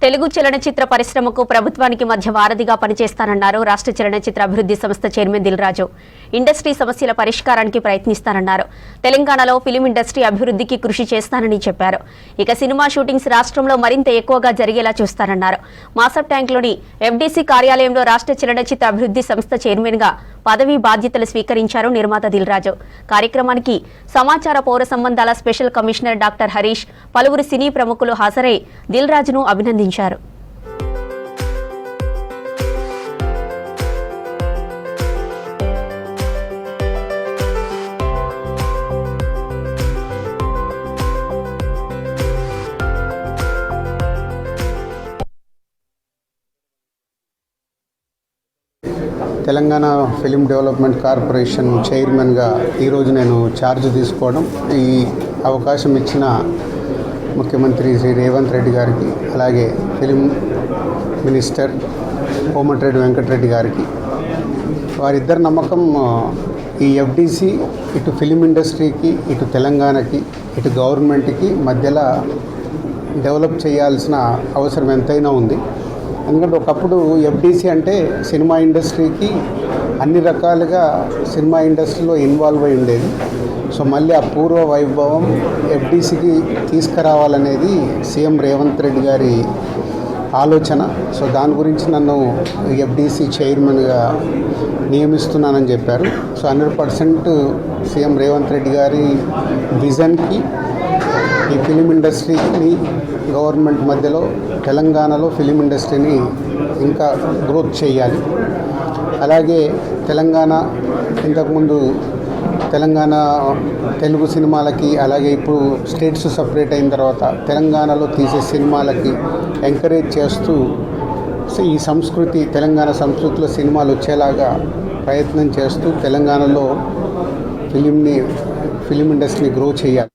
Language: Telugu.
తెలుగు చలనచిత్ర పరిశ్రమకు ప్రభుత్వానికి మధ్య వారధిగా పనిచేస్తానన్నారు రాష్ట్ర చలనచిత్ర అభివృద్ధి సంస్థ చైర్మన్ దిల్ రాజు. ఇండస్ట్రీ సమస్యల పరిష్కారానికి ప్రయత్నిస్తానన్నారు. తెలంగాణలో ఫిలిం ఇండస్ట్రీ అభివృద్ధికి కృషి చేస్తానని చెప్పారు. ఇక సినిమా షూటింగ్స్ రాష్ట్రంలో మరింత ఎక్కువగా జరిగేలా చూస్తానన్నారు. మాసబ్ ట్యాంక్లోని ఎఫ్డీసీ కార్యాలయంలో రాష్ట్ర చలనచిత్ర అభివృద్ధి సంస్థ చైర్మన్ గా పదవీ బాధ్యతలు స్వీకరించారు నిర్మాత దిల్ రాజు. కార్యక్రమానికి సమాచార పౌర సంబంధాల స్పెషల్ కమిషనర్ డాక్టర్ హరీష్, పలువురు సినీ ప్రముఖులు హాజరై దిల్ రాజును అభినందించారు. తెలంగాణ ఫిలిం డెవలప్మెంట్ కార్పొరేషన్ చైర్మన్గా ఈరోజు నేను ఛార్జ్ తీసుకోవడం, ఈ అవకాశం ఇచ్చిన ముఖ్యమంత్రి శ్రీ రేవంత్ రెడ్డి గారికి, అలాగే ఫిలిం మినిస్టర్ కోమటిరెడ్డి వెంకటరెడ్డి గారికి, వారిద్దరి నమ్మకం ఈ ఎఫ్డీసీ ఇటు ఫిలిం ఇండస్ట్రీకి, ఇటు తెలంగాణకి, ఇటు గవర్నమెంట్కి మధ్యలో డెవలప్ చేయాల్సిన అవసరం ఎంతైనా ఉంది. ఎందుకంటే ఒకప్పుడు ఎఫ్డీసీ అంటే సినిమా ఇండస్ట్రీకి అన్ని రకాలుగా సినిమా ఇండస్ట్రీలో ఇన్వాల్వ్ అయి ఉండేది. సో మళ్ళీ ఆ పూర్వ వైభవం ఎఫ్డీసీకి తీసుకురావాలనేది సీఎం రేవంత్ రెడ్డి గారి ఆలోచన. సో దాని గురించి నన్ను ఎఫ్డీసీ చైర్మన్గా నియమిస్తున్నానని చెప్పారు. సో 100% సీఎం రేవంత్ రెడ్డి గారి విజన్కి ఈ ఫిలిం ఇండస్ట్రీని గవర్నమెంట్ మధ్యలో తెలంగాణలో ఫిలిం ఇండస్ట్రీని ఇంకా గ్రోత్ చేయాలి. అలాగే తెలంగాణ ఇంతకుముందు తెలంగాణ తెలుగు సినిమాలకి, అలాగే ఇప్పుడు స్టేట్స్ సపరేట్ అయిన తర్వాత తెలంగాణలో తీసే సినిమాలకి ఎంకరేజ్ చేస్తూ ఈ సంస్కృతి, తెలంగాణ సంస్కృతిలో సినిమాలు వచ్చేలాగా ప్రయత్నం చేస్తూ తెలంగాణలో ఫిలిం ఇండస్ట్రీని గ్రో చేయాలి.